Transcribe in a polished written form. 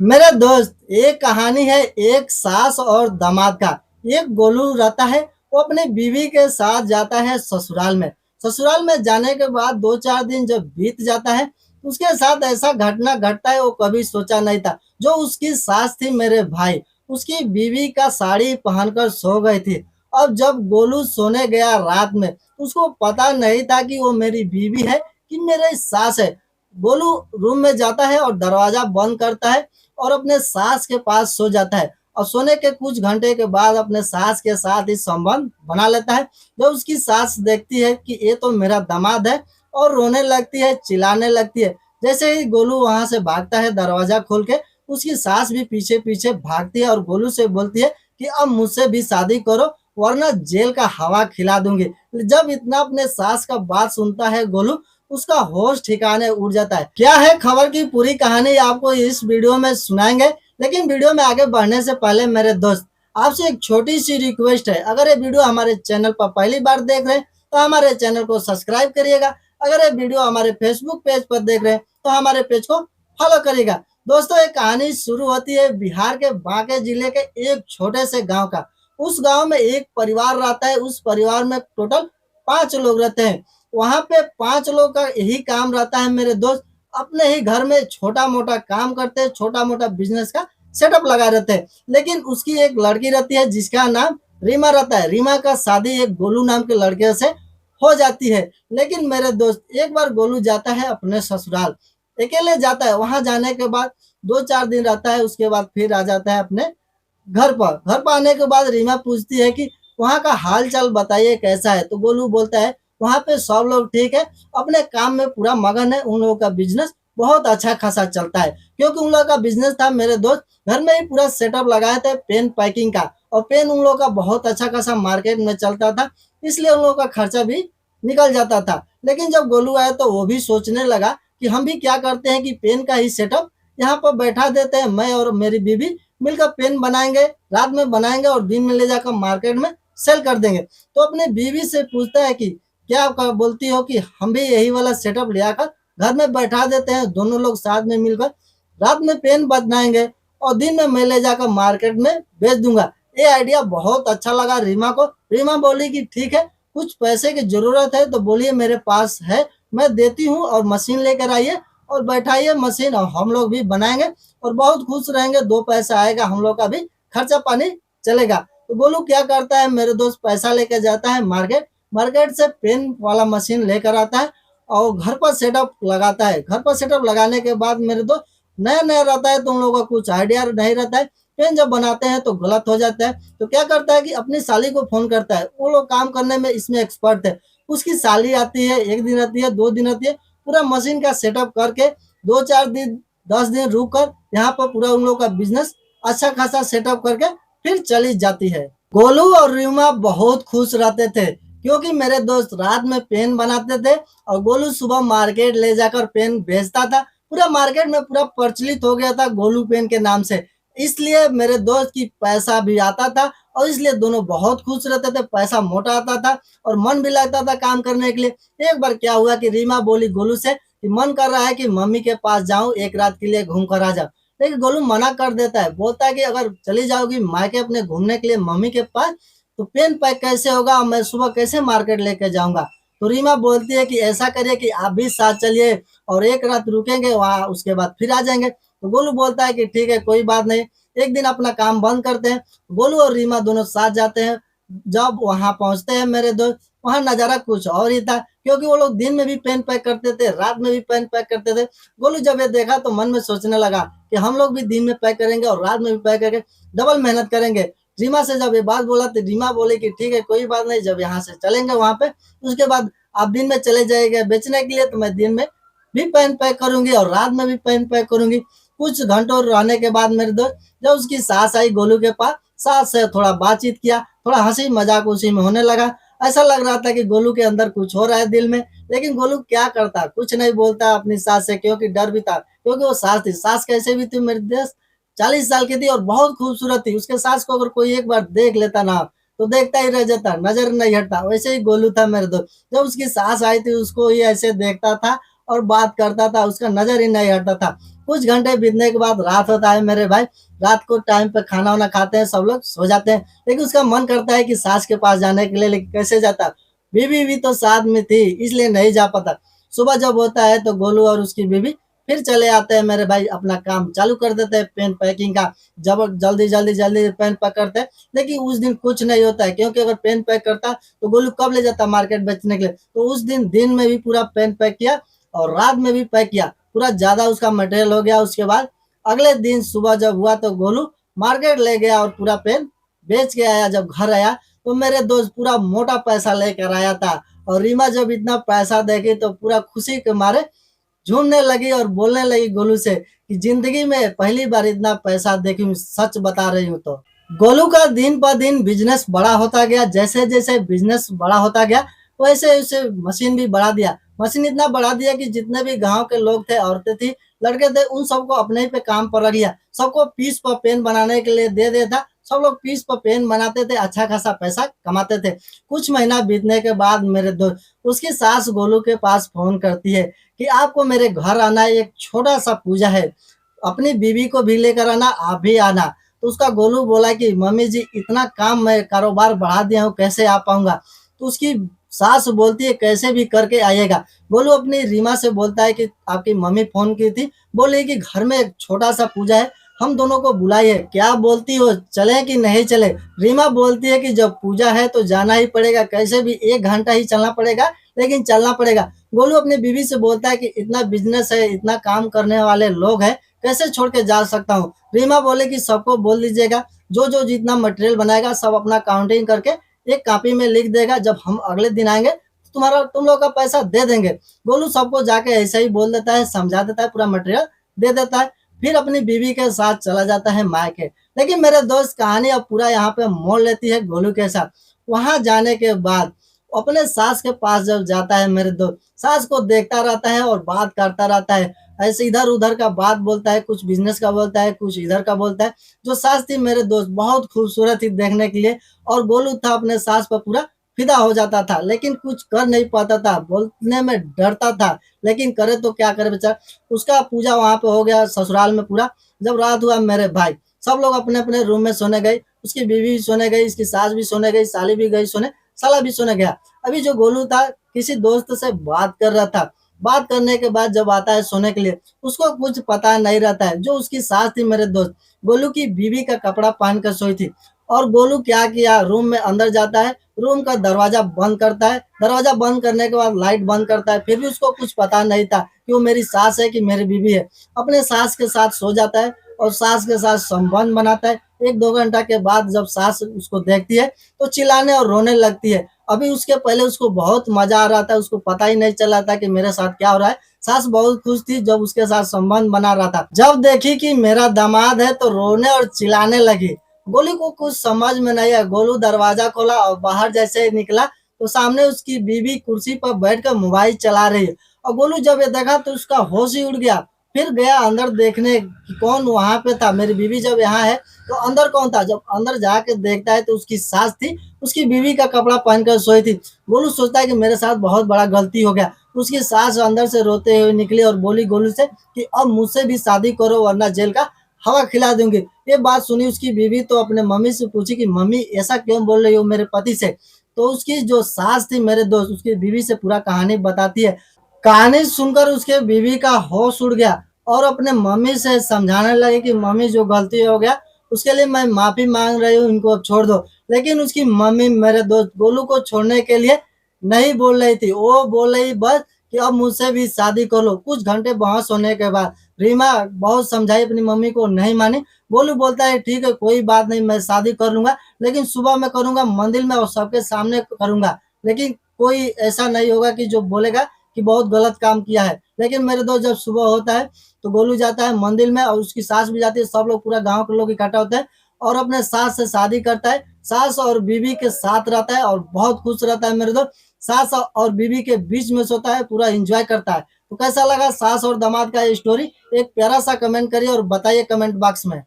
मेरे दोस्त, एक कहानी है एक सास और दामाद का। एक गोलू रहता है, वो अपनी बीवी के साथ जाता है ससुराल में। ससुराल में जाने के बाद 2-4 दिन जब बीत जाता है, उसके साथ ऐसा घटना घटता है वो कभी सोचा नहीं था। जो उसकी सास थी मेरे भाई, उसकी बीवी का साड़ी पहनकर सो गई थी। अब जब गोलू सोने गया रात में, उसको पता नहीं था कि वो मेरी बीवी है कि मेरे सास है। गोलू रूम में जाता है और दरवाजा बंद करता है और अपने सास के पास सो जाता है और सोने के कुछ घंटे के बाद अपने सास के साथ ही संबंध बना लेता है। जब उसकी सास देखती है कि ये तो मेरा दामाद है, और रोने लगती है, चिल्लाने लगती है। जैसे ही गोलू वहां से भागता है दरवाजा खोल के, उसकी सास भी पीछे पीछे भागती है और गोलू से बोलती है कि अब मुझसे भी शादी करो, वरना जेल का हवा खिला दूंगी। जब इतना अपने सास का बात सुनता है गोलू, उसका होश ठिकाने उड़ जाता है। क्या है खबर की पूरी कहानी आपको इस वीडियो में सुनाएंगे, लेकिन वीडियो में आगे बढ़ने से पहले मेरे दोस्त, आपसे एक छोटी सी रिक्वेस्ट है। अगर ये वीडियो हमारे चैनल पर पहली बार देख रहे हैं तो हमारे चैनल को सब्सक्राइब करिएगा। अगर ये वीडियो हमारे फेसबुक पेज पर देख रहे हैं तो हमारे पेज को फॉलो करिएगा। दोस्तों, ये कहानी शुरू होती है बिहार के बांके जिले के एक छोटे से गांव का। उस गांव में एक परिवार रहता है। उस परिवार में टोटल 5 लोग रहते हैं। वहां पे 5 लोग का यही काम रहता है मेरे दोस्त, अपने ही घर में छोटा मोटा काम करते हैं, छोटा मोटा बिजनेस का सेटअप लगा रहते हैं। लेकिन उसकी एक लड़की रहती है जिसका नाम रीमा रहता है। रीमा का शादी एक गोलू नाम के लड़के से हो जाती है। लेकिन मेरे दोस्त, एक बार गोलू जाता है अपने ससुराल, अकेले जाता है। वहां जाने के बाद 2-4 दिन रहता है, उसके बाद फिर आ जाता है अपने घर पर आने के बाद रीमा पूछती है कि वहाँ का हाल चाल बताइए कैसा है। तो गोलू बोलता है वहाँ पे सब लोग ठीक है, अपने काम में पूरा मगन है। उन लोगों का बिजनेस बहुत अच्छा खासा चलता है, क्योंकि उन लोगों का बिजनेस था मेरे दोस्त, घर में ही पूरा सेटअप लगाए थे पेन पैकिंग का। और पेन उन लोगों का बहुत अच्छा खासा मार्केट में चलता था, इसलिए उन लोगों का खर्चा भी निकल जाता था। लेकिन जब गोलू आया तो वो भी सोचने लगा कि हम भी क्या करते हैं कि पेन का ही सेटअप यहाँ पर बैठा देते हैं। मैं और मेरी बीवी मिलकर पेन बनाएंगे, रात में बनाएंगे और दिन में ले जाकर मार्केट में सेल कर देंगे। तो अपने बीवी से पूछता है कि क्या बोलती हो कि हम भी यही वाला सेटअप ले आकर घर में बैठा देते हैं, दोनों लोग साथ में मिलकर रात में पेन बनाएंगे और दिन में मैं ले जाकर मार्केट में बेच दूंगा। ये आइडिया बहुत अच्छा लगा रीमा को। रीमा बोली कि ठीक है, कुछ पैसे की जरूरत है तो बोलिए मेरे पास है, मैं देती हूँ, और मशीन लेकर आइए और बैठाइए मशीन, और हम लोग भी बनाएंगे और बहुत खुश रहेंगे। 2 पैसा आएगा, हम लोग का भी खर्चा पानी चलेगा। तो गोलू क्या करता है मेरे दोस्त, पैसा लेकर जाता है मार्केट, मार्केट से पेन वाला मशीन लेकर आता है और घर पर सेटअप लगाता है। घर पर सेटअप लगाने के बाद मेरे दोस्त, नया नया रहता है तो उन लोगों का कुछ आइडिया नहीं रहता है। पेन जब बनाते हैं तो गलत हो जाता है। तो क्या करता है कि अपनी साली को फोन करता है। वो लोग काम करने में इसमें एक्सपर्ट है। उसकी साली आती है, 1 दिन आती है, 2 दिन आती है, पूरा मशीन का सेटअप करके 2-4 दिन 10 दिन रुक कर यहाँ पर पूरा उन लोगों का बिजनेस अच्छा खासा सेटअप करके फिर चली जाती है। गोलू और रीमा बहुत खुश रहते थे, क्योंकि मेरे दोस्त रात में पेन बनाते थे और गोलू सुबह मार्केट ले जाकर पेन बेचता था। पूरा मार्केट में पूरा प्रचलित हो गया था गोलू पेन के नाम से। इसलिए मेरे दोस्त की पैसा भी आता था और इसलिए दोनों बहुत खुश रहते थे। पैसा मोटा आता था और मन भी लगता था काम करने के लिए। एक बार क्या हुआ कि रीमा बोली गोलू से कि मन कर रहा है कि मम्मी के पास जाऊं, एक रात के लिए घूम कर आ जाऊं। लेकिन गोलू मना कर देता है, बोलता है कि अगर चली जाओगी मायके अपने घूमने के लिए मम्मी के पास, तो पेन पैक कैसे होगा और मैं सुबह कैसे मार्केट लेके जाऊंगा। तो रीमा बोलती है कि ऐसा करिए कि आप भी साथ चलिए और एक रात रुकेंगे वहां, उसके बाद फिर आ जाएंगे। तो गोलू बोलता है कि ठीक है, कोई बात नहीं, एक दिन अपना काम बंद करते हैं। गोलू और रीमा दोनों साथ जाते हैं। जब वहां पहुंचते हैं मेरे दोस्त, वहां नजारा कुछ और ही था, क्योंकि वो लोग दिन में भी पेन पैक करते थे, रात में भी पेन पैक करते थे। गोलू जब ये देखा तो मन में सोचने लगा कि हम लोग भी दिन में पैक करेंगे और रात में भी पैक करके डबल मेहनत करेंगे। रीमा से जब ये बात बोला तो रीमा बोली कि ठीक है, कोई बात नहीं, जब यहाँ से चलेंगे वहां पे, उसके बाद आप दिन में चले जाएंगे बेचने के लिए, तो मैं दिन में भी पेन पैक करूंगी और रात में भी पेन पैक करूंगी। कुछ घंटों रहने के बाद मेरे दोस्त, जब उसकी सास आई गोलू के पास, सास से थोड़ा बातचीत किया, थोड़ा हंसी मजाक उसी में होने लगा। ऐसा लग रहा था कि गोलू के अंदर कुछ हो रहा है दिल में। लेकिन गोलू क्या करता, कुछ नहीं बोलता अपनी सास से, क्योंकि डर भी था, क्योंकि वो सास थी। सास कैसे भी थी मेरे दोस्त, 40 साल की थी और बहुत खूबसूरत थी। उसके सास को अगर कोई एक बार देख लेता ना, तो देखता ही रह जाता, नजर नहीं हटता। वैसे ही गोलू था मेरे दोस्त, जब उसकी सास आई थी उसको ही ऐसे देखता था और बात करता था, उसका नजर ही नहीं हटता था। कुछ घंटे बीतने के बाद रात होता है मेरे भाई। रात को टाइम पे खाना वाना खाते हैं, सब लोग सो जाते हैं, लेकिन उसका मन करता है कि सास के पास जाने के लिए, लेकिन कैसे जाता? बीवी भी तो साथ में थी, इसलिए नहीं जा पाता। सुबह जब होता है तो गोलू और उसकी बीवी फिर चले आते हैं मेरे भाई, अपना काम चालू कर देते हैं पेन पैकिंग का। जब जल्दी जल्दी जल्दी पेन पैक करते हैं, लेकिन उस दिन कुछ नहीं होता है, क्योंकि अगर पेन पैक करता तो गोलू कब ले जाता मार्केट बेचने के लिए। तो उस दिन दिन में भी पूरा पेन पैक किया और रात में भी पैक किया, पूरा ज्यादा उसका मटेरियल हो गया। उसके बाद अगले दिन सुबह जब हुआ तो गोलू मार्केट ले गया और पूरा पेन बेच के आया। जब घर आया तो मेरे दोस्त पूरा मोटा पैसा लेकर आया था, और रीमा जब इतना पैसा देखी तो पूरा खुशी के मारे झूमने लगी और बोलने लगी गोलू से कि जिंदगी में पहली बार इतना पैसा देखी हूँ, सच बता रही हूँ। तो गोलू का दिन पर दिन बिजनेस बड़ा होता गया। जैसे जैसे बिजनेस बड़ा होता गया वैसे वैसे मशीन भी बढ़ा दिया। मशीन इतना बढ़ा दिया कि जितने भी गांव के लोग थे, औरतें थी, लड़के थे, उन सबको अपने ही पे काम पर रख लिया। सबको पीस पर पेन बनाने के लिए दे देता। सब लोग पीस पर पेन बनाते थे, अच्छा खासा पैसा कमाते थे। कुछ महीना बीतने के बाद मेरे दोस्त उसकी सास गोलू के पास फोन करती है कि आपको मेरे घर आना है, एक छोटा सा पूजा है, अपनी बीवी को भी लेकर आना, आप भी आना। तो उसका गोलू बोला कि मम्मी जी इतना काम मैं कारोबार बढ़ा दिया हूँ, कैसे आ पाऊंगा? तो उसकी सास बोलती है कैसे भी करके आइएगा। गोलू अपनी रीमा से बोलता है कि आपकी मम्मी फोन की थी, बोले कि घर में एक छोटा सा पूजा है, हम दोनों को बुलाइए, क्या बोलती हो, चले कि नहीं चले? रीमा बोलती है कि जब पूजा है तो जाना ही पड़ेगा, कैसे भी 1 घंटा ही चलना पड़ेगा, लेकिन चलना पड़ेगा। गोलू अपनी बीवी से बोलता है कि इतना बिजनेस है, इतना काम करने वाले लोग हैं, कैसे छोड़ के जा सकता हूँ? रीमा बोले कि सबको बोल दीजिएगा, जो जो जितना मटेरियल बनाएगा सब अपना काउंटिंग करके एक कॉपी में लिख देगा, जब हम अगले दिन आएंगे तुम लोग का पैसा दे देंगे। गोलू सबको जाके ऐसे ही बोल देता है, समझा देता है, पूरा मटेरियल दे देता है, फिर अपनी बीवी के साथ चला जाता है मायके। लेकिन मेरे दोस्त कहानी अब पूरा यहाँ पे मोड़ लेती है गोलू के साथ। वहां जाने के बाद अपने सास के पास जब जाता है मेरे दोस्त, सास को देखता रहता है और बात करता रहता है, ऐसे इधर उधर का बात बोलता है, कुछ बिजनेस का बोलता है, कुछ इधर का बोलता है। जो सास थी मेरे दोस्त बहुत खूबसूरत थी देखने के लिए, और गोलू था अपने सास पर पूरा फिदा हो जाता था, लेकिन कुछ कर नहीं पाता था, बोलने में डरता था, लेकिन करे तो क्या करे बेचारा। उसका पूजा वहां पे हो गया ससुराल में पूरा। जब रात हुआ मेरे भाई, सब लोग अपने अपने रूम में सोने गए, उसकी बीवी भी सोने गई, इसकी सास भी सोने गई, साली भी गई सोने, साला भी सोने गया। अभी जो गोलू था किसी दोस्त से बात कर रहा था। बात करने के बाद जब आता है सोने के लिए, उसको कुछ पता नहीं रहता है जो उसकी सास थी मेरे दोस्त, गोलू की बीवी का कपड़ा पहन कर सोई थी। और गोलू क्या किया, रूम में अंदर जाता है, रूम का दरवाजा बंद करता है, दरवाजा बंद करने के बाद लाइट बंद करता है। फिर भी उसको कुछ पता नहीं था कि वो मेरी सास है कि मेरी बीवी है। अपने सास के साथ सो जाता है और सास के साथ संबंध बनाता है। 1-2 घंटा के बाद जब सास उसको देखती है तो चिल्लाने और रोने लगती है। अभी उसके पहले उसको बहुत मजा आ रहा था, उसको पता ही नहीं चला था कि मेरे साथ क्या हो रहा है। सास बहुत खुश थी जब उसके साथ संबंध बना रहा था। जब देखी कि मेरा दामाद है तो रोने और चिल्लाने लगी। गोलू को कुछ समझ में नहीं आया। गोलू दरवाजा खोला और बाहर जैसे ही निकला तो सामने उसकी बीवी कुर्सी पर बैठकर मोबाइल चला रही है। और गोलू जब ये देखा तो उसका होश ही उड़ गया। फिर गया अंदर देखने कि कौन वहां पे था, मेरी बीवी जब यहाँ है तो अंदर कौन था। जब अंदर जाके देखता है तो उसकी सास थी, उसकी बीवी का कपड़ा पहनकर सोई थी। गोलू सोचता है कि मेरे साथ बहुत बड़ा गलती हो गया। उसकी सास अंदर से रोते हुए निकली और बोली गोलू से कि अब मुझसे भी शादी करो वरना जेल का हवा खिला दूंगी। ये बात सुनी उसकी बीवी तो अपने मम्मी से पूछी कि मम्मी ऐसा क्यों बोल रही हो मेरे पति से। तो उसकी जो सास थी मेरे दोस्त, उसकी बीवी से पूरा कहानी बताती है। कहानी सुनकर उसके बीवी का होश उड़ गया और अपने मम्मी से समझाने लगे कि मम्मी जो गलती हो गया उसके लिए मैं माफी मांग रही हूँ, इनको अब छोड़ दो। लेकिन उसकी मम्मी मेरे दोस्त गोलू को छोड़ने के लिए नहीं बोल रही थी, वो बोल रही बस कि अब मुझसे भी शादी कर लो। कुछ घंटे बहस होने के बाद रीमा बहुत समझाई, अपनी मम्मी को नहीं मानी। गोलू बोलता है ठीक है कोई बात नहीं, मैं शादी कर लूंगा, लेकिन सुबह में करूंगा मंदिर में और सबके सामने करूंगा, लेकिन कोई ऐसा नहीं होगा कि जो बोलेगा कि बहुत गलत काम किया है। लेकिन मेरे दोस्त जब सुबह होता है तो गोलू जाता है मंदिर में और उसकी सास भी जाती है, सब लोग पूरा गांव के लोग इकट्ठा होते हैं और अपने सास से शादी करता है। सास और बीवी के साथ रहता है और बहुत खुश रहता है मेरे दोस्त। सास और बीवी के बीच में सोता है, पूरा एंजॉय करता है। तो कैसा लगा सास और दामाद का ये स्टोरी? एक प्यारा सा कमेंट करिए और बताइए कमेंट बॉक्स में।